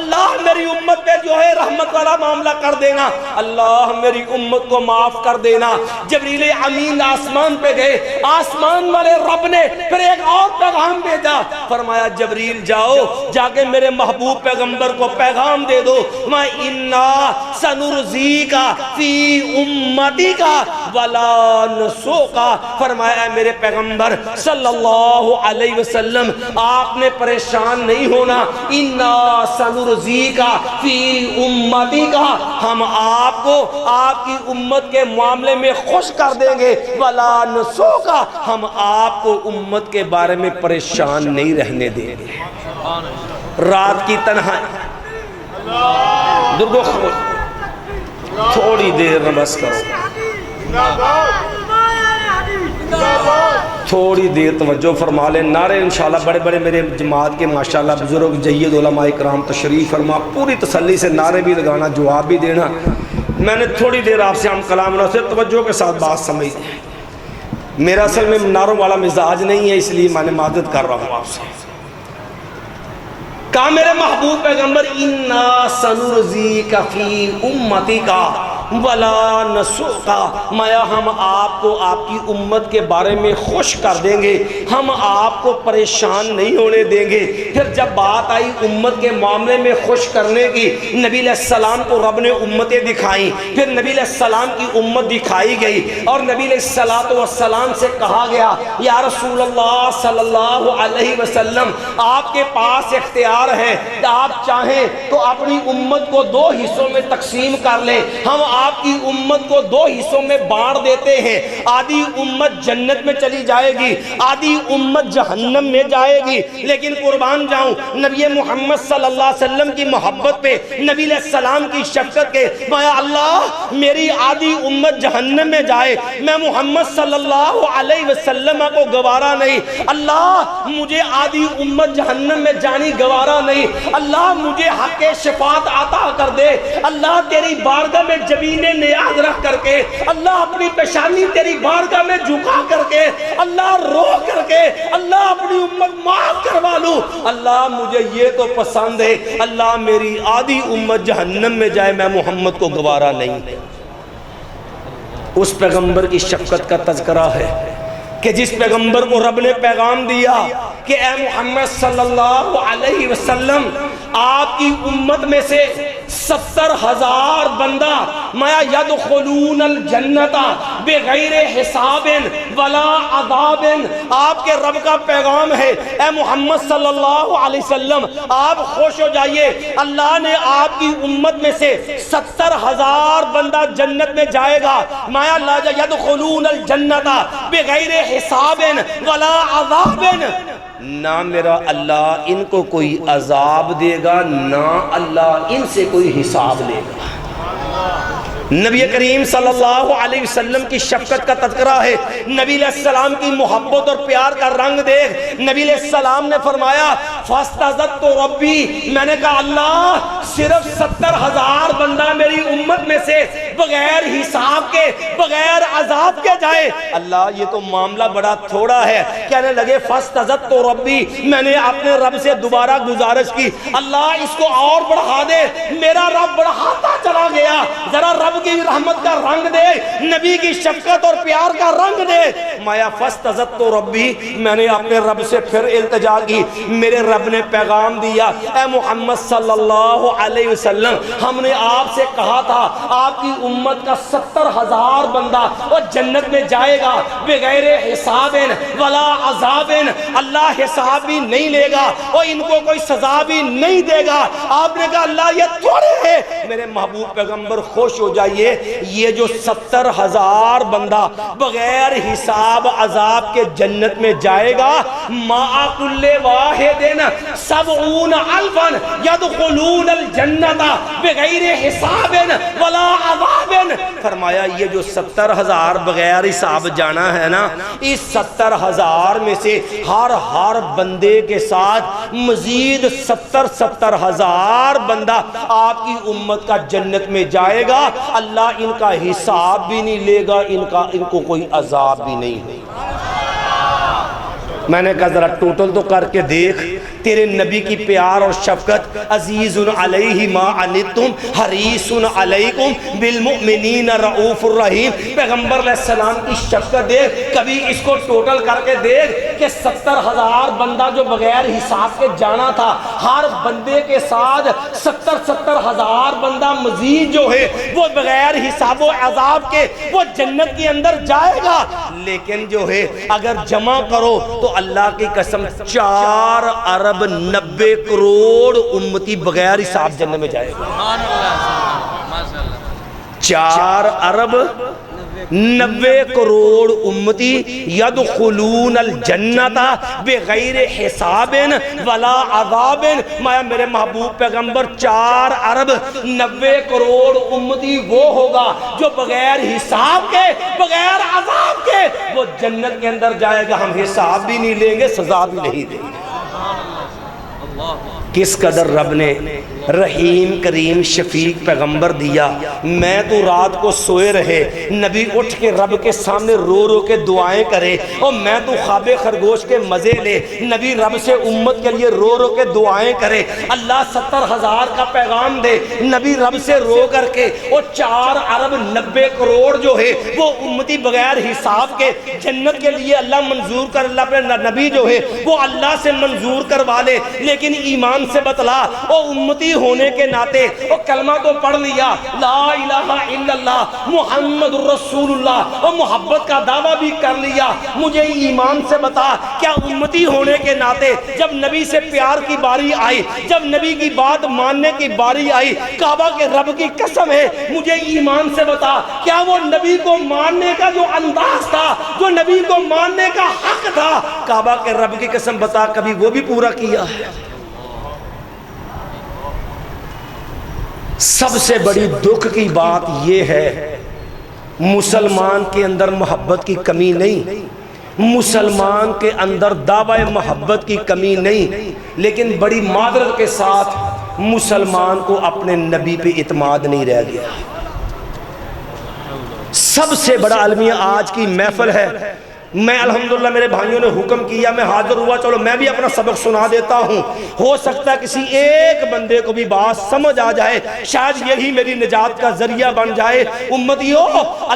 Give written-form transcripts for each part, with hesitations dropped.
اللہ میری امت پہ جو ہے رحمت والا معاملہ کر دینا، اللہ میری امت کو معاف کر دینا۔ جبریل امین آسمان پہ گئے، آسمان والے رب نے پھر ایک اور پیغام بھیجا، فرمایا جبریل جاؤ جا کے میرے محبوب پیغمبر کو پیغام دے دو، وَإِنَّا سَنُرْزِيكَ فِي أُمَّتِكَ وَلَا نُسُوكَ۔ فرمایا میرے پیغمبر صلی اللہ علیہ وسلم آپ نے پریشان نہیں ہونا، اِنَّا سَنُرْزِيكَ فِي أُمَّتِكَ، ہم آپ کو آپ کی امت کے معاملے میں خوش کر دیں گے، وَلَا نُسُوكَ، ہم آپ کو امت کے بارے میں پریشان نہیں رہنے دیں گے۔ رات کی تنہائی درگو خاموش، تھوڑی دیر نماز کرو، تھوڑی دیر توجہ فرما لیں۔ نعرے انشاءاللہ بڑے بڑے میرے جماعت کے ماشاءاللہ بزرگ جید علماء کرام تشریف فرما، پوری تسلی سے نعرے بھی لگانا، جواب بھی دینا۔ میں نے تھوڑی دیر آپ سے ہم کلام سے توجہ کے ساتھ بات سمجھ دیں۔ میرا اصل میں نعروں والا مزاج نہیں ہے، اس لیے میں نے معذرت کر رہا ہوں آپ سے۔ کہا میرے محبوب پیغمبر اِنَّا سَنُرْزِيكَ فِي أُمَّتِكَ وَلَا نَسُوكَ، مایا ہم آپ کو آپ کی امت کے بارے میں خوش کر دیں گے، ہم آپ کو پریشان نہیں ہونے دیں گے۔ پھر جب بات آئی امت کے معاملے میں خوش کرنے کی، نبی علیہ السلام کو رب نے امتیں دکھائیں، پھر نبی علیہ السلام کی امت دکھائی گئی اور نبی علیہ السلام سے کہا گیا یا رسول اللہ صلی اللہ علیہ وسلم آپ کے پاس اختیار ہے کہ آپ چاہیں تو اپنی امت کو دو حصوں میں تقسیم کر لیں، ہم آپ کی امت کو دو حصوں میں بانٹ دیتے ہیں، آدھی امت جنت میں چلی جائے گی، آدھی امت جہنم میں جائے گی۔ لیکن قربان جاؤں نبی محمد صلی اللہ علیہ وسلم کی محبت پہ، نبی علیہ السلام کی شفقت کے، میں اللہ میری آدھی امت جہنم میں جائے، میں محمد صلی اللہ علیہ وسلم کو گوارا نہیں، اللہ مجھے آدھی امت جہنم میں جانی گوارا نہیں، اللہ مجھے حق شفاعت عطا کر دے، اللہ تیری بارگاہ میں جبین نیاز رکھ کر کے، اللہ اپنی پیشانی تیری بارگاہ میں جھکا کر کے، اللہ رو کر کے، اللہ اپنی امت معاف کروا لوں، اللہ مجھے یہ تو پسند ہے، اللہ میری آدھی امت جہنم میں جائے، میں محمد کو گوارا نہیں۔ اس پیغمبر کی شفقت کا تذکرہ ہے کہ جس پیغمبر کو رب نے پیغام دیا کہ اے محمد صلی اللہ علیہ وسلم آپ کی امت میں سے 70,000 بندہ مایا یدخلون الجنت بغیر حساب ولا عذاب، آپ کے رب کا پیغام ہے اے محمد صلی اللہ علیہ وسلم آپ خوش ہو جائیے، اللہ نے آپ کی امت میں سے 70,000 بندہ جنت میں جائے گا، مایا لا یدخلون الجنت بغیر حساب ولا عذاب، نہ میرا اللہ ان کو کوئی عذاب دے گا، نہ اللہ ان سے کوئی حساب لے گا۔ نبی کریم صلی اللہ علیہ وسلم کی شفقت کا تذکرہ ہے، نبی علیہ السلام کی محبت اور پیار کا رنگ دیکھ، نبی علیہ السلام نے فرمایا فاستزدت ربی، میں نے کہا اللہ صرف 70,000 بندہ میری امت میں سے بغیر حساب کے بغیر عذاب کے جائے، اللہ یہ تو معاملہ بڑا تھوڑا ہے۔ کہنے لگے فاستزدت ربی، میں نے اپنے رب سے دوبارہ گزارش کی اللہ اس کو اور بڑھا دے، میرا رب بڑھاتا چلا گیا، ذرا رب کی رحمت کا رنگ دے، نبی کی شفقت اور پیار کا رنگ دے۔ مایا فاستزدت ربی، میں نے اپنے رب سے پھر التجا کی، میرے رب نے پیغام دیا اے محمد صلی اللہ علیہ وسلم ہم نے آپ سے کہا تھا آپ کی امت کا 70,000 بندہ وہ جنت میں جائے گا بغیر حساب ولا عذاب، اللہ حساب بھی نہیں لے گا اور ان کو کوئی سزا بھی نہیں دے گا۔ آپ نے کہا اللہ یہ تھوڑے ہے، میرے محبوب پیغمبر خوش ہو جائیے، یہ جو 70,000 بندہ بغیر حساب عذاب کے جنت میں جائے گا، مَعَ كُلِّ وَاحِدٍ 70,000 يَدْخُلُونَ الْجَنَّةَ بِغَيْرِ حِسَابٍ وَلَا عَذَابٍ، فرمایا یہ جو 70,000 بغیر حساب جانا ہے نا، اس 70,000 میں سے ہر بندے کے ساتھ مزید 70,000 بندہ آپ کی امت کا جنت میں جائے گا، اللہ ان کا حساب بھی نہیں لے گا، ان کو کوئی عذاب بھی نہیں ہے۔ میں نے کہا ذرا ٹوٹل تو کر کے دیکھ، تیرے نبی کی پیار اور شفقت، عزیز علیہ ما عنتم حریص علیکم بالمؤمنین رؤوف الرحیم، پیغمبر علیہ السلام کی شفقت دیکھ، کبھی اس کو ٹوٹل کر کے دیکھ کہ 70,000 بندہ جو بغیر حساب کے جانا تھا، ہر بندے کے ساتھ 70,000 بندہ مزید جو ہے وہ بغیر حساب و عذاب کے وہ جنت کے اندر جائے گا، لیکن جو ہے اگر جمع کرو تو اللہ کی قسم 4 ارب 90 کروڑ امتی بغیر حساب جنت میں جائے گا۔ 4 ارب 90 کروڑ امتی یدخلون الجنت بغیر حساب ولا عذاب۔ میرے محبوب پیغمبر 4 ارب 90 کروڑ امتی وہ ہوگا جو بغیر حساب کے بغیر عذاب کے وہ جنت کے اندر جائے گا، ہم حساب بھی نہیں لیں گے، سزا بھی نہیں دیں گے۔ کس قدر رب نے رحیم کریم شفیق پیغمبر دیا۔ میں تو رات کو سوئے رہے، نبی اٹھ کے رب کے سامنے رو رو کے دعائیں کرے، اور میں تو خواب خرگوش کے مزے لے، نبی رب سے امت کے لیے رو رو کے دعائیں کرے، اللہ 70,000 کا پیغام دے، نبی رب سے رو کر کے، اور 4 ارب 90 کروڑ جو ہے وہ امتی بغیر حساب کے جنت کے لیے اللہ منظور کر، اللہ پہ نبی جو ہے وہ اللہ سے منظور کروا لے۔ لیکن ایمان سے بتلا، او امتی ہونے کے ناطے او کلمہ تو پڑھ لیا، لا الہ الا اللہ محمد رسول اللہ، اور محبت کا دعویٰ بھی کر لیا، مجھے ایمان سے بتا کیا امتی ہونے کے ناطے جب نبی سے پیار کی باری آئی، جب نبی کی بات ماننے کی باری آئی، کعبہ کے رب کی قسم ہے مجھے ایمان سے بتا کیا وہ نبی کو ماننے کا جو انداز تھا، جو نبی کو ماننے کا حق تھا، کعبہ کے رب کی قسم بتا کبھی وہ بھی پورا کیا ہے؟ سب سے بڑی دکھ کی بات یہ ہے مسلمان کے اندر محبت کی کمی نہیں، مسلمان کے اندر دعوی محبت کی کمی نہیں، لیکن بڑی معذرت کے ساتھ مسلمان کو اپنے نبی پہ اعتماد نہیں رہ گیا۔ سب سے بڑا المیہ آج کی محفل ہے، میں الحمدللہ میرے بھائیوں نے حکم کیا، میں حاضر ہوا، چلو میں بھی اپنا سبق سنا دیتا ہوں، ہو سکتا ہے کسی ایک بندے کو بھی بات سمجھ آ جائے، شاید یہی میری نجات کا ذریعہ بن جائے۔ امتیو،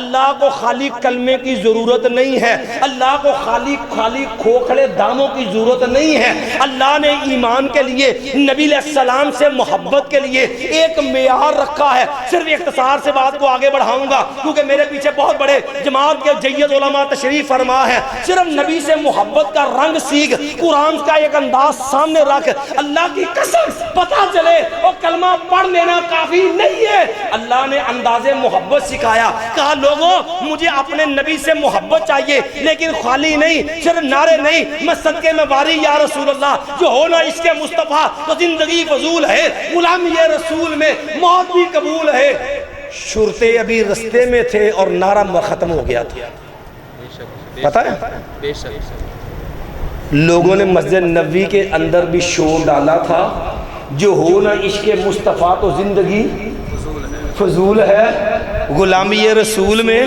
اللہ کو خالی کلمے کی ضرورت نہیں ہے، اللہ کو خالی کھوکھڑے داموں کی ضرورت نہیں ہے، اللہ نے ایمان کے لیے نبی علیہ السلام سے محبت کے لیے ایک معیار رکھا ہے۔ صرف اختصار سے بات کو آگے بڑھاؤں گا کیونکہ میرے پیچھے بہت بڑے جماعت کے جید علماء تشریف فرما ہے، صرف نبی سے محبت کا رنگ سیکھ، قرآن کا ایک انداز سامنے رکھ، اللہ کی قسم پتہ چلے اور کلمہ پڑھ لینا کافی نہیں ہے۔ اللہ نے انداز محبت سکھایا، کہا لوگوں مجھے اپنے نبی سے محبت چاہیے، لیکن خالی نہیں، صرف نعرے نہیں، میں صدقے میں واری یا رسول اللہ، جو ہونا اس کے مصطفیٰ تو زندگی فضول ہے، غلامی یہ رسول میں موت بھی قبول ہے۔ شرطے ابھی رستے میں تھے اور نعرہ ختم ہو گیا تھا، پتہ ہے؟ لوگوں نے مسجد نبوی کے اندر بھی شور ڈالا تھا، جو ہونا عشق مصطفیٰ تو زندگی فضول ہے، غلامی رسول میں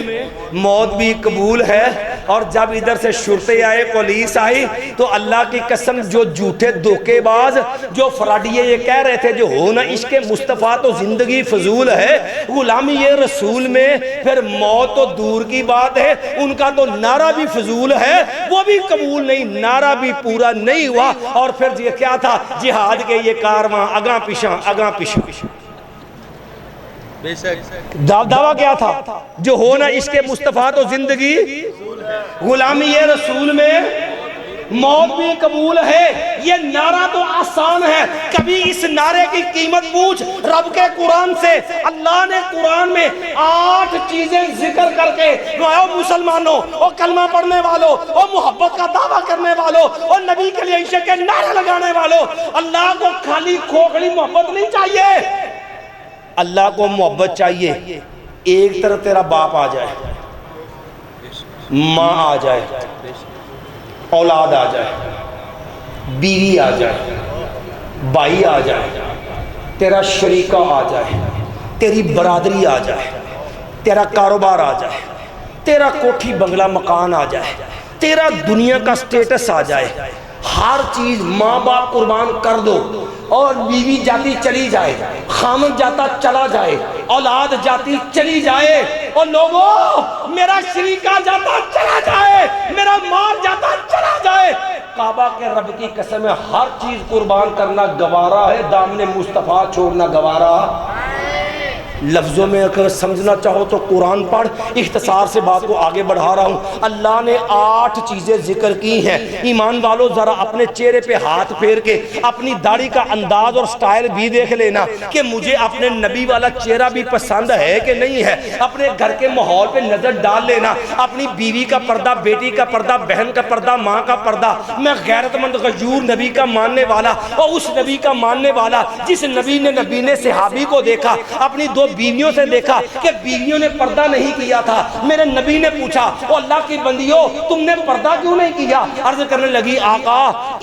موت بھی قبول ہے۔ اور جب ادھر سے شرطے آئے، پولیس آئی، تو اللہ کی قسم جو جھوٹے دھوکے باز، جو فراڈیے یہ کہہ رہے تھے جو ہونا عشق مصطفیٰ تو زندگی فضول ہے، غلامی رسول میں پھر موت تو دور کی بات ہے، ان کا تو نعرہ بھی فضول ہے، وہ بھی قبول نہیں، نعرہ بھی پورا نہیں ہوا۔ اور پھر یہ کیا تھا؟ جہاد کے یہ کارواں اگاں پیشاں اگاں پیشاں۔ دعویٰ کیا تھا؟ جو ہونا عشق مصطفیٰ تو زندگی، غلامی رسول میں موت بھی قبول ہے۔ یہ نعرہ تو آسان ہے، کبھی اس نعرے کی قیمت پوچھ رب کے قرآن سے۔ اللہ نے قرآن میں 8 چیزیں ذکر کر کے، او مسلمانوں، او کلمہ پڑھنے والوں، او محبت کا دعویٰ کرنے والوں، او نبی کے لیے عشق کے نعرے لگانے والوں، اللہ کو خالی کھوکھڑی محبت نہیں چاہیے، اللہ کو محبت چاہیے۔ ایک طرف تیرا باپ آ جائے، ماں آ جائے، اولاد آ جائے، بیوی آ جائے، بھائی آ جائے، تیرا شریکہ آ جائے، تیری برادری آ جائے، تیرا کاروبار آ جائے، تیرا کوٹھی بنگلہ مکان آ جائے، تیرا دنیا کا سٹیٹس آ جائے، ہر چیز ماں باپ قربان کر دو، اور بیوی جاتی چلی جائے، خامن جاتا چلا جائے، اولاد جاتی چلی جائے، اور لوگوں میرا شریکہ جاتا چلا جائے، میرا مال جاتا چلا جائے، کعبہ کے رب کی قسم ہے ہر چیز قربان کرنا گوارا ہے، دامن مصطفیٰ چھوڑنا گوارا۔ لفظوں میں اگر سمجھنا چاہو تو قرآن پڑھ، اختصار سے بات کو آگے بڑھا رہا ہوں۔ اللہ نے 8 چیزیں ذکر کی ہیں۔ ایمان والو ذرا اپنے چہرے پہ ہاتھ پھیر کے اپنی داڑھی کا انداز اور سٹائل بھی دیکھ لینا کہ مجھے اپنے نبی والا چہرہ بھی پسند ہے کہ نہیں ہے۔ اپنے گھر کے ماحول پہ نظر ڈال لینا، اپنی بیوی کا پردہ، بیٹی کا پردہ، بہن کا پردہ، ماں کا پردہ۔ میں غیرت مند غیور نبی کا ماننے والا، اور اس نبی کا ماننے والا جس نبی نے صحابی کو دیکھا، اپنی 2 بیویوں سے دیکھا کہ بیویوں نے پردہ نہیں کیا تھا۔ میرے نبی نے پوچھا، او اللہ کی بندیوں تم نے پردہ کیوں نہیں کیا؟ عرض کرنے لگی، آقا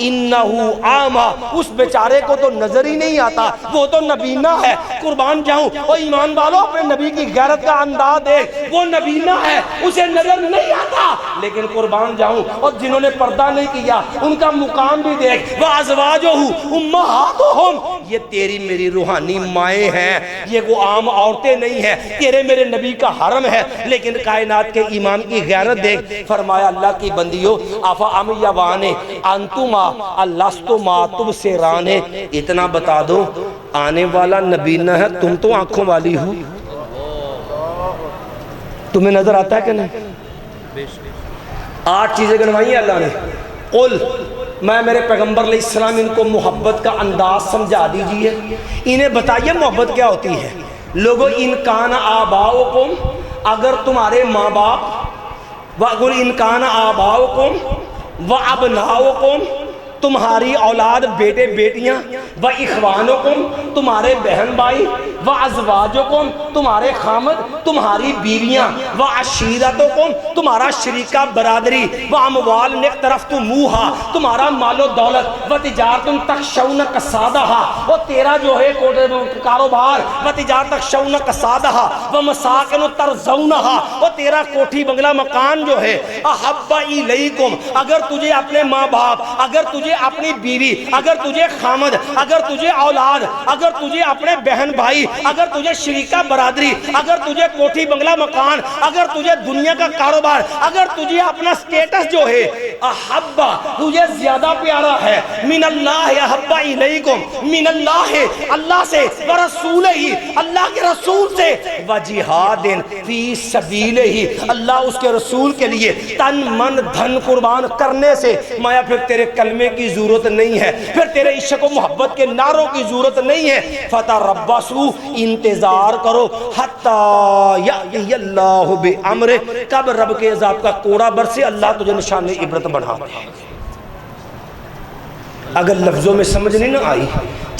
انہو عاما، اس بیچارے کو تو نظر ہی نہیں آتا، وہ تو نبینہ ہے۔ قربان جاؤں، اور ایمان والو اپنے نبی کی غیرت کا انداز دیکھ، وہ نبینہ ہے، اسے نظر نہیں آتا، لیکن قربان جاؤں اور جنہوں نے پردہ نہیں کیا ان کا مقام بھی دیکھ، وَأَزْوَاجُهُ أُمَّهَاتُهُمْ، یہ تیری میری روحانی مائیں ہیں، یہ وہ عام عورتیں نہیں ہیں، تیرے میرے نبی کا حرم ہے۔ لیکن کائنات کے امام کی غیرت دیکھ، فرمایا اللہ کی بندیوں افام یوانے انتما اللستما تبصرانے، اتنا بتا دو آنے والا نبی نہ ہے، تم تو آنکھوں والی ہو، تمہیں نظر آتا ہے کہ نہیں؟ 8 چیزیں گنوائی ہیں اللہ نے۔ قل، میں میرے پیغمبر علیہ السلام ان کو محبت کا انداز سمجھا دیجئے، انہیں بتائیے محبت کیا ہوتی ہے۔ لوگوں ان کان آباؤکم، اگر تمہارے ماں باپ، وَأَقُلْ إِنْ كَانَ آباؤکم وَأَبْنَاؤکم، تمہاری اولاد بیٹے بیٹیاں، وَإِخْوَانُکم، تمہارے بہن بھائی، وَأَزْوَاجُکم، تمہارے خامد، تمہاری بیویاں، وَعَشِيرَتُکم، تمہارا شریکہ برادری، وَأَمْوَالٌ اقْتَرَفْتُمُوهَا، تمہارا مال و دولت، وَتِجَارَةٌ تَخْشَوْنَ کَسَادَهَا، وہ تیرا جو ہے کاروبار، وَتِجَارَةٌ تَخْشَوْنَ کَسَادَهَا، وَمَسَاكِنُ تَرْضَوْنَهَا، وہ تیرا کوٹھی بنگلہ مکان جو ہے، أَحَبَّ إِلَيْكُمْ، اگر تجھے اپنے ماں باپ، اگر تجھے اپنی بیوی، اگر تجھے خامد، اگر تجھے اولاد، اگر تجھے اپنے بہن بھائی، اگر تجھے شریکہ برادری، اگر تجھے کوٹھی بنگلہ مکان، اگر تجھے دنیا کا کاروبار، اگر تجھے اپنا سٹیٹس جو ہے احبا، تجھے زیادہ پیارا ہے، من اللہ احب الیکم، من اللہ، اللہ سے، ورسولہ ہی، اللہ کے رسول سے، وجہاد فی سبیلہ ہی، اللہ اس کے رسول کے لیے تن من دھن قربان کرنے سے، مایا پھر تیرے کلمے کی ضرورت نہیں ہے، پھر تیرے عشق و محبت کے نعروں کی ضرورت نہیں ہے۔ فتربصوا، انتظار کرو، حتی یأتی اللہ بامرہ، کب رب کے عذاب کا کوڑا برسے اللہ تجھے نشان عبرت بڑھا۔ اگر لفظوں میں سمجھ نہیں نہ آئی،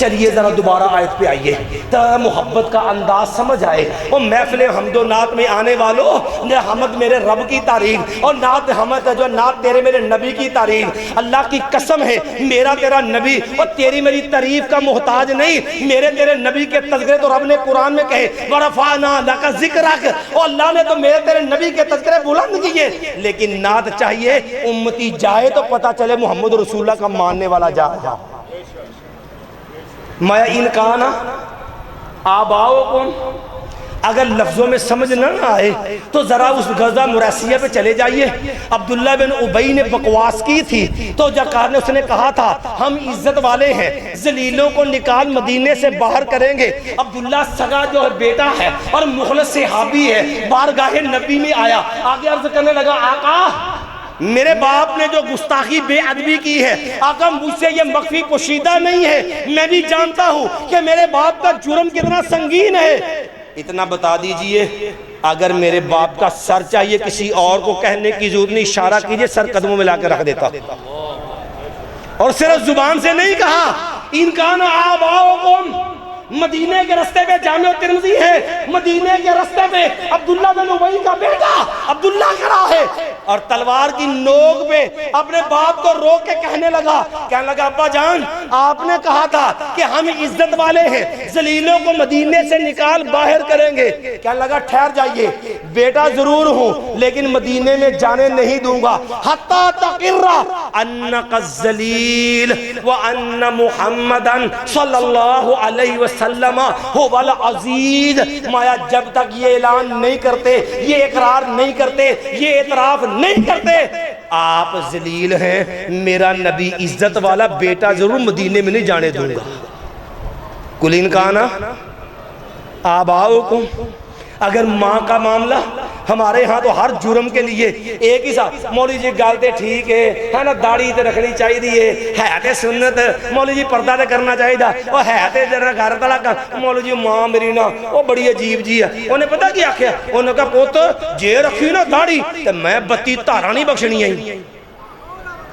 چلیے ذرا دوبارہ آیت پہ آئیے، تاکہ محبت کا انداز سمجھ آئے۔ اور محفل حمد و نعت میں آنے والوں، حمد میرے رب کی تعریف، اور نعت حمد جو نعت تیرے میرے نبی کی تعریف۔ اللہ کی قسم ہے میرا تیرا نبی اور تیری میری تعریف کا محتاج نہیں، میرے تیرے نبی کے تذکرے تو رب نے قرآن میں کہے، وَرَفَعْنَا لَكَ ذِكْرَكَ، اور اللہ نے تو میرے تیرے نبی کے تذکرے بلند کیے، لیکن نعت چاہیے امتی جائے تو پتہ چلے محمد رسول اللہ کا ماننے والا جا جا۔ مَا إِنْ كَانَ آباؤکم، اگر لفظوں میں سمجھ نہ آئے تو ذرا اس غزوہ مریسیہ پہ چلے جائیے۔ عبداللہ بن ابی نے بکواس کی تھی تو جکار نے اس نے کہا تھا ہم عزت والے ہیں، ذلیلوں کو نکال مدینے سے باہر کریں گے۔ عبداللہ سگا جو ہے بیٹا ہے اور مخلص صحابی ہے، بارگاہ نبی میں آیا، آگے عرض کرنے لگا آقا میرے باپ نے جو گستاخی بے ادبی کی ہے، آقا مجھ سے یہ مخفی پوشیدہ نہیں ہے، میں بھی جانتا ہوں کہ میرے باپ کا جرم کتنا سنگین ہے، اتنا بتا دیجئے اگر میرے باپ کا سر چاہیے کسی اور کو کہنے کی ضرورت نہیں، اشارہ کیجئے سر قدموں میں لا کے رکھ دیتا، اور صرف زبان سے نہیں کہا ان کان آباؤکم، مدینے کے رستے پہ جامع ترمذی ہے، مدینے کے رستے پہ عبداللہ بن ابی کا بیٹا عبداللہ کھڑا ہے اور تلوار کی نوک پہ اپنے باپ کو روک کے کہنے لگا ابا جان آپ نے کہا تھا کہ ہم عزت والے ہیں، ذلیلوں کو مدینے سے نکال باہر کریں گے۔ کہنے لگا ٹھہر جائیے، بیٹا ضرور ہوں لیکن مدینے میں جانے نہیں دوں گا حتی تقر انک الذلیل وان محمدا صلی اللہ علیہ وسلم هو العزیز۔ مایا جب تک یہ اعلان نہیں کرتے، یہ اقرار نہیں کرتے، یہ اعتراف نہیں کرتے آپ ذلیل ہیں، میرا نبی عزت والا بیٹا ضرور مدینے میں نہیں جانے دوں گا۔ قل ان کان آباؤکم، اگر ماں کا معاملہ ہمارے ہاں تو ہر جرم کے لیے ایک ہی ساتھ مولوی جی گالتے ٹھیک ہے نا، داڑھی تے رکھنی چاہیے ہے تے سنت، مولوی جی پردہ تے کرنا چاہیے وہ ہے تے ذرا گھر تلا کر، مولوی جی ماں میری نا وہ بڑی عجیب جی ہے، انہیں پتہ کیا آخیا، انہوں نے کہا پوت جے رکھی نا داڑھی تے میں 32 تارا نہیں بخشنی ہے۔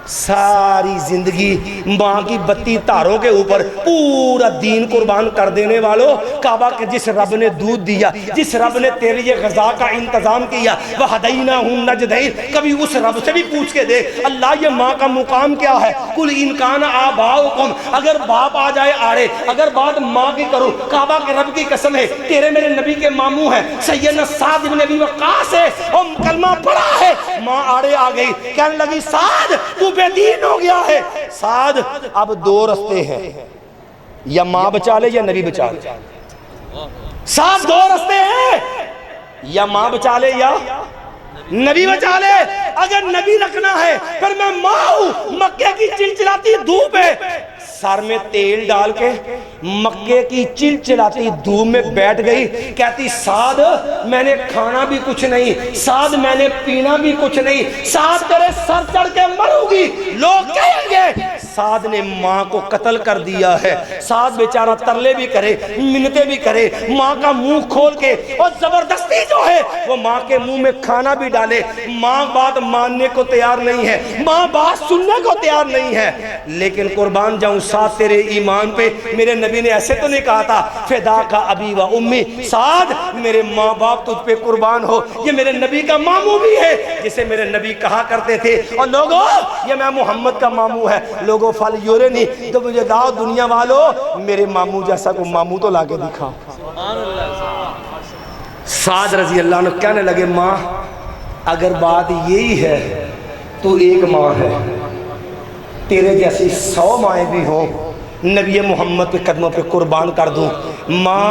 ساری زندگی ماں کی 32 تاروں کے اوپر پورا دین قربان کر دینے والوں، کعبہ کے جس رب نے دودھ دیا، جس رب نے تیرے یہ غذا کا انتظام کیا، وَهَدَيْنَاهُ النَّجْدَيْنِ، کبھی اس رب سے بھی پوچھ کے دے اللہ یہ ماں کا مقام کیا ہے۔ قُلْ إِنْ كَانَ آبَاؤُكُمْ، اگر باپ آ جائے آڑے، اگر بات ماں کی کرو، کعبہ کے رب کی قسم ہے تیرے میرے نبی کے ماموں ہیں سیدنا سعد بن ابی وقاص ہے، اور کلمہ پڑھا ہے، ماں آڑے آ گئی کہنے لگی سعد تو بے دین ہو گیا ہے۔ سعد اب 2 رستے ہیں، یا ماں بچا لے یا نبی بچا لے۔ سعد 2 رستے ہیں، یا ماں بچا لے یا نبی بچا لے۔ اگر نبی رکھنا ہے پھر میں ماں ہوں، مکے کی چلچلاتی دھوپ ہے، سر میں تیل ڈال کے مکے کی چلچلاتی دھوپ میں بیٹھ گئی، کہتی سعد میں نے کھانا بھی کچھ نہیں، سعد میں نے پینا بھی کچھ نہیں، سعد تیرے سر چڑھ کے مروں گی، لوگ کہیں گے سعد نے ماں کو قتل کر دیا ہے۔ سعد بیچارہ ترلے بھی کرے، منتیں بھی کرے، ماں کا منہ کھول کے اور زبردستی جو ہے وہ ماں کے منہ میں کھانا بھی ڈالے، ماں بات ماننے کو تیار نہیں ہے، ماں بات سننے کو تیار نہیں ہے۔ لیکن قربان جاؤں سعد تیرے ایمان پہ، میرے نبی نے ایسے تو نہیں کہا تھا فدا کا ابی و امی، سعد میرے ماں باپ تجھ پہ قربان ہو، یہ میرے نبی کا ماموں بھی ہے جسے میرے نبی کہا کرتے تھے، اور لوگوں یہ میں محمد کا ماموں ہے، لوگوں فل یورے نہیں تو مجھے داؤ دنیا والوں میرے ماموں جیسا کو ماموں تو لا کے دکھا۔ سعد رضی اللہ عنہ کہنے لگے ماں اگر بات یہی ہے تو ایک ماں ہے، تیرے جیسی 100 مائیں بھی ہوں نبی محمد کے قدموں پہ قربان کر دوں۔ ماں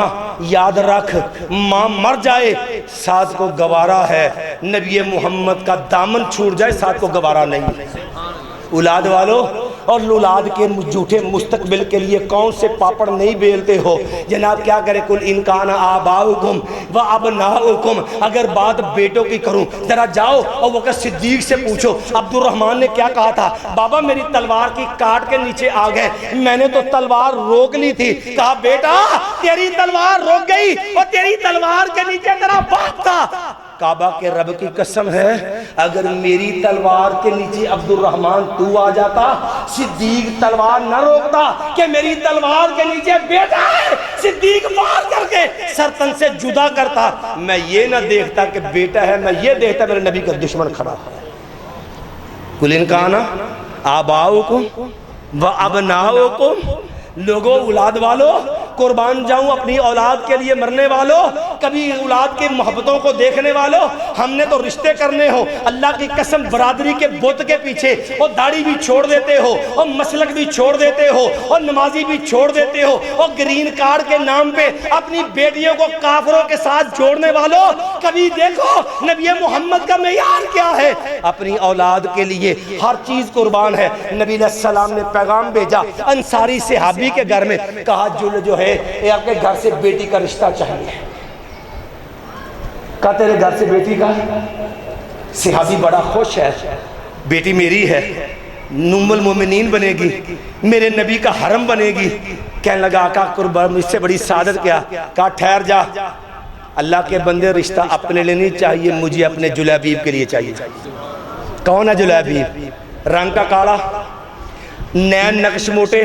یاد رکھ ماں مر جائے سعد کو گوارا ہے، نبی محمد کا دامن چھوٹ جائے سعد کو گوارا نہیں۔ اولاد والو اور اولاد کے جھوٹے مستقبل کے لیے کون سے پاپڑ نہیں بیلتے ہو جناب، کیا کرے کل ان کان آباؤکم و ابناؤکم، اگر بات بیٹوں کی کروں ذرا جاؤ اور وقت صدیق سے پوچھو عبد الرحمن نے کیا کہا تھا، بابا میری تلوار کی کاٹ کے نیچے آ گئے، میں نے تو تلوار روک لی تھی، کہا بیٹا تیری تلوار روک گئی اور تیری تلوار کے نیچے تیرا باپ تھا۔ کعبہ کے رب کی قسم ہے اگر میری تلوار کے نیچے عبد الرحمن تو آ جاتا، صدیق تلوار نہ روکتا کہ میری تلوار کے نیچے بیٹا ہے، صدیق وار کر کے سرتن سے جدا کرتا، میں یہ نہ دیکھتا کہ بیٹا ہے، میں یہ دیکھتا میرے نبی کا دشمن کھڑا ہے۔ قُلْ إِنْ كَانَ آباؤکم و ابناؤکم، لوگوں اولاد والو قربان جاؤں اپنی اولاد کے لیے مرنے والوں، کبھی اولاد کے محبتوں کو دیکھنے والوں، ہم نے تو رشتے کرنے ہو اللہ کی قسم برادری کے بت کے پیچھے اور داڑھی بھی چھوڑ دیتے ہو اور مسلک بھی چھوڑ دیتے ہو اور نمازی بھی چھوڑ دیتے ہو اور گرین کارڈ کے نام پہ اپنی بیٹیوں کو کافروں کے ساتھ جوڑنے والوں، کبھی دیکھو نبی محمد کا معیار کیا ہے، اپنی اولاد کے لیے ہر چیز قربان ہے۔ نبی علیہ السلام نے پیغام بھیجا انصاری صحابی کے گھر میں، کہا جو ہے یہ آپ کے گھر سے بیٹی کا رشتہ چاہیے، کہا تیرے گھر سے بیٹی کا، صحابی بڑا خوش ہے، بیٹی میری ہے، ام المومنین بنے گی، میرے نبی کا حرم بنے گی۔ کہنے لگا آقا قربان اس سے بڑی سعادت کیا، کہا ٹھہر جا، اللہ کے بندے رشتہ اپنے لیے نہیں چاہیے، مجھے اپنے جلیبیب کے لیے چاہیے۔ کون ہے جلیبیب؟ رنگ کا کالا، نین نقش موٹے،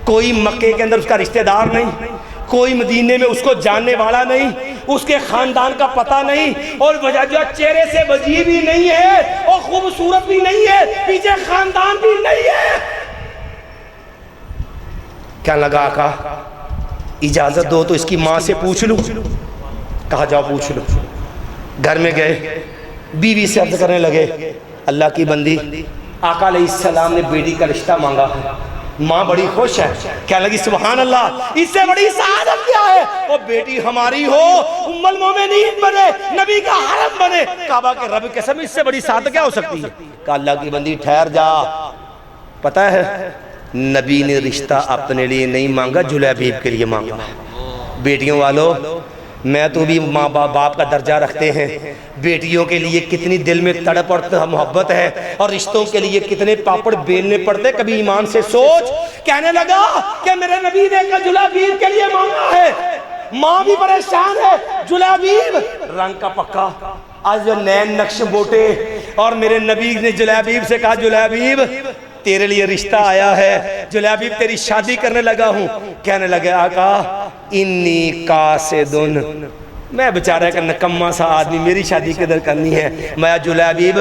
کوئی مکے کے اندر اس کا رشتہ دار نہیں، کوئی مدینے میں اس کو جاننے والا نہیں، اس کے خاندان کا پتہ نہیں، اور وجہ جو چہرے سے وجیح بھی نہیں ہے اور خوبصورت بھی نہیں ہے، پیچھے خاندان بھی نہیں ہے۔ کیا لگا آقا اجازت دو تو اس کی ماں سے پوچھ لوں؟ کہا جاؤ پوچھ لو۔ گھر میں گئے، بیوی سے عرض کرنے لگے اللہ کی بندی، آقا علیہ السلام نے بیٹی کا رشتہ مانگا ہے۔ ماں بڑی خوش ہے، کہنے لگی سبحان اللہ، اس سے بڑی سعادت کیا ہے، اور بیٹی ہماری ہو، ام المومنین بنے، نبی کا حرم بنے، کعبہ کے رب کے قسم، اس سے بڑی سعادت کیا ہو سکتی ہے؟ کہا اللہ کی بندی ٹھہر جا، پتہ ہے نبی نے رشتہ اپنے لیے نہیں مانگا، جلیبیب کے لیے مانگا۔ بیٹیوں والو، میں تو بھی ماں باپ کا درجہ رکھتے ہیں، بیٹیوں کے لیے کتنی دل میں تڑپ اور محبت ہے، اور رشتوں کے لیے کتنے پاپڑ بیلنے پڑتے، کبھی ایمان سے سوچ۔ کہنے لگا کہ میرے نبی نے جلیبیب کے لیے مانگا ہے، ماں بھی پریشان ہے، جلیبیب رنگ کا پکا، آج جو نین نقش بوٹے، اور میرے نبی نے جلیبیب سے کہا جلیبیب تیرے لیے رشتہ آیا ہے، جلیبیب تیری شادی کرنے لگا ہوں۔ کہنے لگے آقا انی قاصدن، میں بیچارہ ایک نکمہ سا آدمی، میری شادی کدھر کرنی ہے؟ میں جلیبیب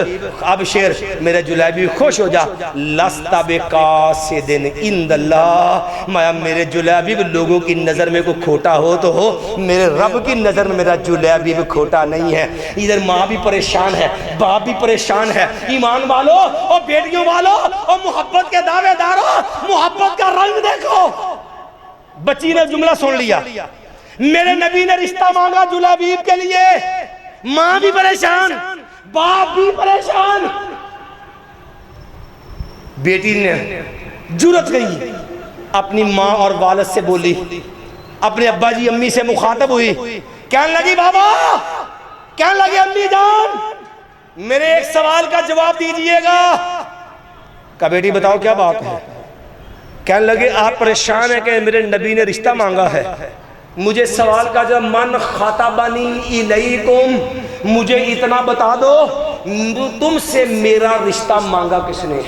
ابشر، میرے جلیبیب خوش ہو جا، لست بقاصدن عند اللہ، میں میرے جلیبیب لوگوں کی نظر میں کوئی کھوٹا ہو تو ہو، میرے رب کی نظر میں میرا جلیبیب کھوٹا نہیں ہے۔ ادھر ماں بھی پریشان ہے، باپ بھی پریشان ہے، ایمان والو اور بیٹیوں والو اور محبت کے دعوے دارو، محبت کا رنگ دیکھو۔ بچی نے جملہ سن لیا، میرے نبی نے رشتہ مانگا جلیبیب کے لیے، ماں بھی پریشان، باپ بھی پریشان۔ بیٹی نے جرأت گئی، اپنی ماں اور والد سے بولی، اپنے ابا جی امی سے مخاطب ہوئی، کہنے لگی بابا، کہنے لگی امی جان میرے ایک سوال کا جواب دیجئے گا۔ کہا بیٹی بتاؤ کیا بات ہے؟ کہنے لگے آپ پریشان ہیں کہ میرے نبی نے رشتہ مانگا ہے، مجھے سوال کا جب من خاطبنی الیکم، مجھے اتنا بتا دو تم سے میرا رشتہ مانگا کس نے؟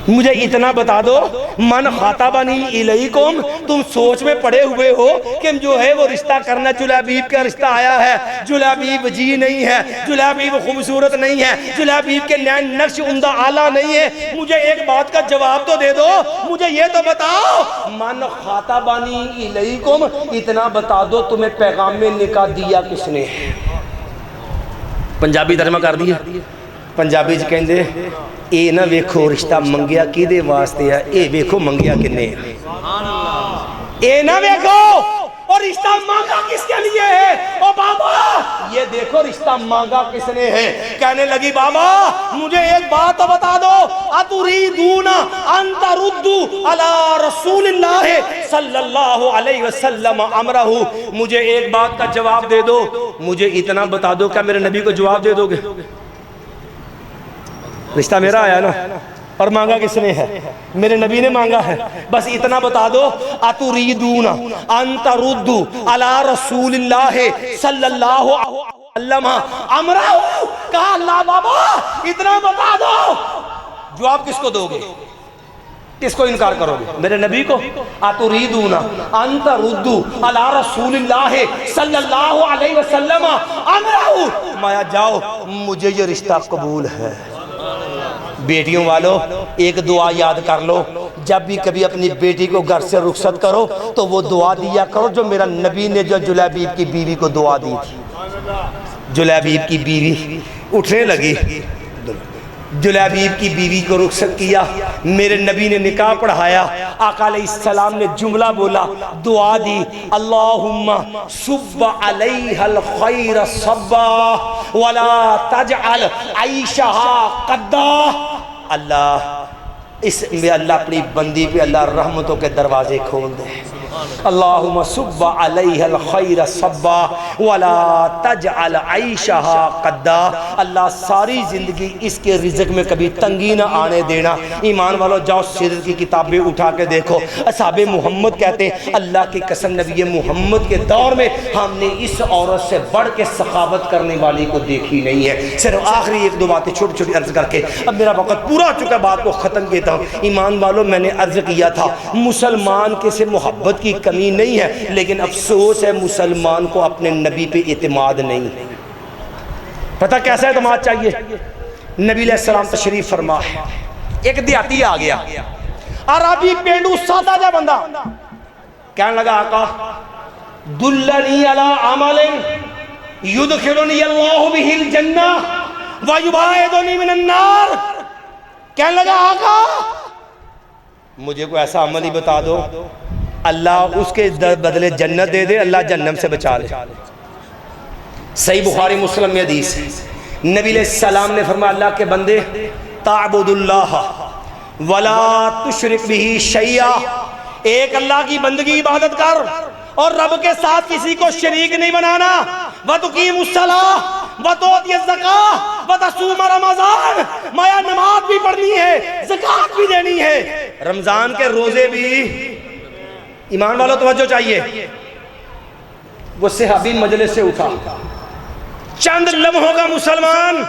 مجھے اتنا بتا دو من خاطبنی الیکم، تم سوچ میں پڑے ہوئے ہو کہ جو ہے وہ رشتہ کرنا، جلیبیب کا رشتہ آیا ہے، جلیبیب وجیح نہیں ہے، جلیبیب خوبصورت نہیں ہے، جلیبیب کے نین نقش عمدہ اعلیٰ نہیں ہے، مجھے ایک بات کا جواب تو دے دو، مجھے یہ تو بتاؤ من خاطبنی الیکم، اتنا بتا دو تمہیں پیغام میں نکاح دیا کس نے؟ پنجابی ترجمہ کر دیا، پنجابی جی کہندے اے نہ ویکھو رشتہ منگیا کیدے واسطے ہے، اے ویکھو منگیا کنے، اے نہ ویکھو اور رشتہ مانگا کس کے لیے ہے، او بابا یہ دیکھو رشتہ مانگا کس نے ہے۔ کہنے لگی بابا مجھے ایک بات تو بتا دو، اتریدون ان تردوا علی رسول اللہ صلی اللہ علیہ وسلم امرہ، مجھے ایک بات کا جواب دے دو، مجھے اتنا بتا دو کیا میرے نبی کو جواب دے دو گے؟ رشتہ میرا آیا نا، اور مانگا کس نے ہے؟ میرے نبی نے مانگا ہے، بس اتنا بتا دو اتریدون ان تردوا علی رسول اللہ صلی اللہ علیہ وسلم امرہ، کہا اللہ بابا اتنا بتا دو، جواب کس کو دو گے؟ کس کو انکار کرو گے؟ میرے نبی کو؟ اتریدون ان تردوا علی رسول اللہ صلی اللہ علیہ وسلم امرہ، مایا جاؤ مجھے یہ رشتہ قبول ہے۔ بیٹیوں والو ایک دعا یاد کر لو، جب بھی کبھی اپنی بیٹی کو گھر سے رخصت کرو تو وہ دعا دیا کرو جو میرا نبی نے جو جلیبیب کی بیوی کو دعا دی تھی۔ جلیبیب کی بیوی اٹھنے لگی، جلیبیب کی بیوی کو رخصت کیا، میرے نبی نے نکاح پڑھایا، آقا علیہ السلام نے جملہ بولا، دعا دی، اللہم صب علیہ الخیر صبا ولا تجعل عیشہا قدا، اللہ اس میں اللہ اپنی بندی پہ اللہ رحمتوں کے دروازے کھول دے، اللہم صب علیہ الخیر صبا ولا تجعل عیشہا قدا، اللہ ساری زندگی اس کے رزق میں کبھی تنگی نہ آنے دینا۔ ایمان والو جاؤ سیرت کی کتابیں اٹھا کے دیکھو، اصحاب محمد کہتے ہیں اللہ کی قسم نبی محمد کے دور میں ہم نے اس عورت سے بڑھ کے سخاوت کرنے والی کو دیکھی نہیں ہے۔ صرف آخری ایک دو باتیں چھوٹی چھوٹی عرض کر کے اب میرا وقت پورا چکا، بات کو ختم کیتا ہوں۔ ایمان والو میں نے عرض کیا تھا مسلمان کے سے محبت کی کمی نہیں ہے، لیکن افسوس ہے مسلمان کو اپنے نبی پہ اعتماد نہیں ہے۔ پتہ کیسا اعتماد چاہیے؟ نبی علیہ السلام تشریف فرما ہے، ایک دیہاتی آ گیا، عربی پینڈو سادہ جا بندہ، کہنے لگا آقا دلنی علی عمل یدخلنی اللہ بہ الجنہ ویباعدنی من النار۔ کہنے لگا آقا مجھے کوئی ایسا عمل ہی بتا دو اللہ اس کے بدلے جنت دے دے، اللہ جہنم سے بچا لے۔ صحیح بخاری مسلم میں حدیث ہے، نبی علیہ السلام نے فرمایا اللہ کے بندے تعبد اللہ ولا تشرک بہ شیئا، ایک اللہ کی بندگی عبادت کر اور رب کے ساتھ کسی کو شریک نہیں بنانا، وَتُقِيمُ الصَّلَاةَ وَتُؤْتِيَ الزَّكَاةَ وَتَصُومَ رمضان، مایا نماز بھی پڑھنی ہے، زکوٰۃ بھی دینی ہے، رمضان کے روزے بھی۔ ایمان والو توجہ چاہیے، وہ صحابی مجلس سے اٹھا، چند لمحوں کا مسلمان،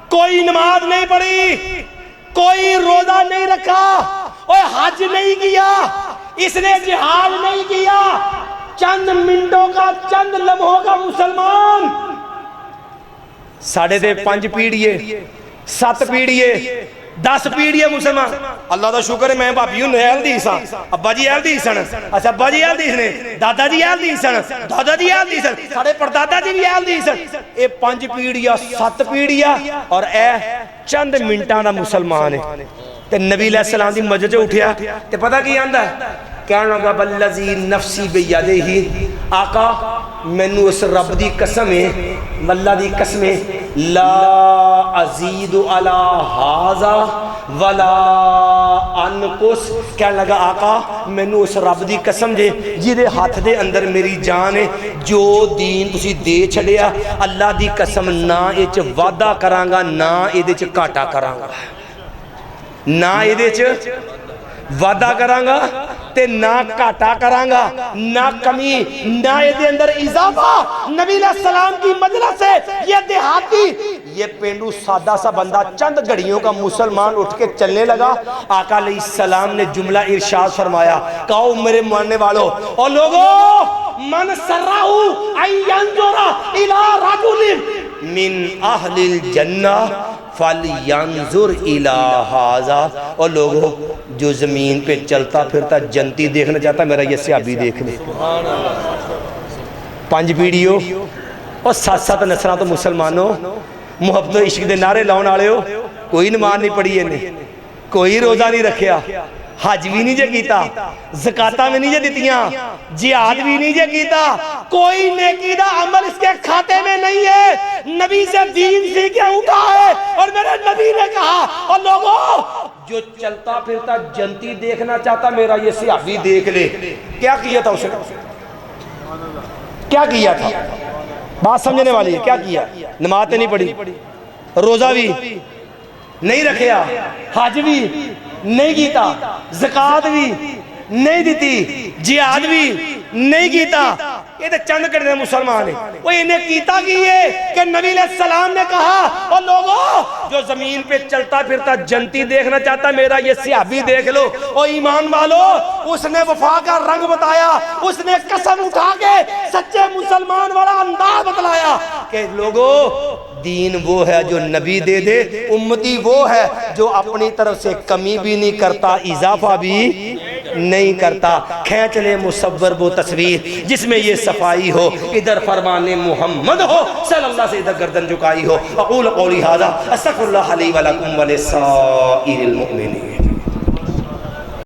کوئی نماز نہیں پڑھی، کوئی روزہ نہیں رکھا، اور حج نہیں کیا، اس نے جہاد نہیں کیا، چند منٹوں کا چند لمحوں کا مسلمان، 5.5 پیڑھیے 7 پیڑھیے 10 پیڑھیے مسلمان۔ اللہ دا شکر ہے میں بھابی ہوں اہل دی سن، ابا جی اہل دی سن، اچھا ابا جی اہل دی سن، دادا جی اہل دی سن، دادا جی اہل دی سن، ساڑے پردادا جی بھی اہل دی سن۔ اے 5 پیڑھیاں 7 پیڑھیاں اور اے چند منٹاں دا مسلمان ہے۔ تے نبی علیہ السلام دی مسجد سے اٹھیا تے پتہ کی آندا ہے، کہنے لگا بالذی نفسی بیدہ، آقا مینوں اس رب دی قسم ہے، اللہ دی قسم ہے، لا ازید علی ھذا ولا انقص، کہنے لگا آقا مینوں اس رب دی قسم دے جہدے ہاتھ دے اندر میری جان ہے، جو دین تسی دے چھڑیا اللہ دی قسم نہ اے چ وعدہ کرانگا نہ اے دے چ گھاٹا کرانگا، نہ اے دے چ وعدہ کرانگا تے نہ گھاٹا کرانگا، نہ کمی نہ اے دے اندر اضافہ۔ نبی علیہ السلام کی مجلس سے یہ دیہاتی، یہ پینڈو سادہ سا بندہ چند گھڑیوں کا مسلمان اٹھ کے چلنے لگا۔ آقا علیہ السلام نے جملہ ارشاد فرمایا، کہو میرے ماننے والوں اور لوگوں، من سرہو ان ینظر الی رجل من اہل الجنہ فَلْيَنْظُرْ إِلَىٰ هَذَا، اور لوگوں جو زمین پہ چلتا پھرتا جنتی دیکھنا چاہتا میرا یہ صحابی دیکھ لے۔ 5 پیڑھیوں اور 7 نسلاں تو مسلمانوں محبت و عشق دے نعرے لاؤن آڑے ہو، کوئی نماز نہیں پڑھی ہے، کوئی روزہ نہیں رکھیا، حج بھی نہیں جے کیتا، زکاتہ میں نہیں جے دیتیاں، جہاد بھی نہیں جے کیتا، کوئی نیکی دا عمل اس کے کھاتے میں نہیں ہے، نبی سے دین سیکھے اٹھا ہے، اور میرے نبی نے کہا اور لوگوں جو چلتا پھرتا جنتی دیکھنا چاہتا میرا یہ صحابی دیکھ لے۔ کیا کیا تھا اسے؟ کیا کیا تھا؟ بات سمجھنے والی ہے، کیا کیا؟ نماز نہیں پڑھی، روزہ بھی نہیں رکھیا، حج بھی نہیں کیتا، زکات بھی نہیں دیتی، جہاد بھی نہیں کیتا، یہ تو چند کرنے مسلمان ہیں۔ وہ انہیں کیتا کی ہے کہ نبی علیہ السلام نے کہا اور لوگوں جو زمین پہ چلتا پھرتا جنتی دیکھنا چاہتا میرا یہ صحابی دیکھ لو۔ اور ایمان والو اس نے وفا کا رنگ بتایا، اس نے قسم اٹھا کے سچے مسلمان والا انداز بتلایا کہ لوگوں دین وہ ہے جو نبی دے دے، امتی وہ ہے جو اپنی طرف سے کمی بھی نہیں کرتا اضافہ بھی نہیں کرتا۔ کھینچ لے مصور وہ تصویر جس میں یہ صفائی ہو، ادھر فرمان محمد ہو صلی اللہ سے ادھر گردن جھکائی ہو۔ اقول قولی ھذا استغفر اللہ لی ولکم ولسائر المؤمنین۔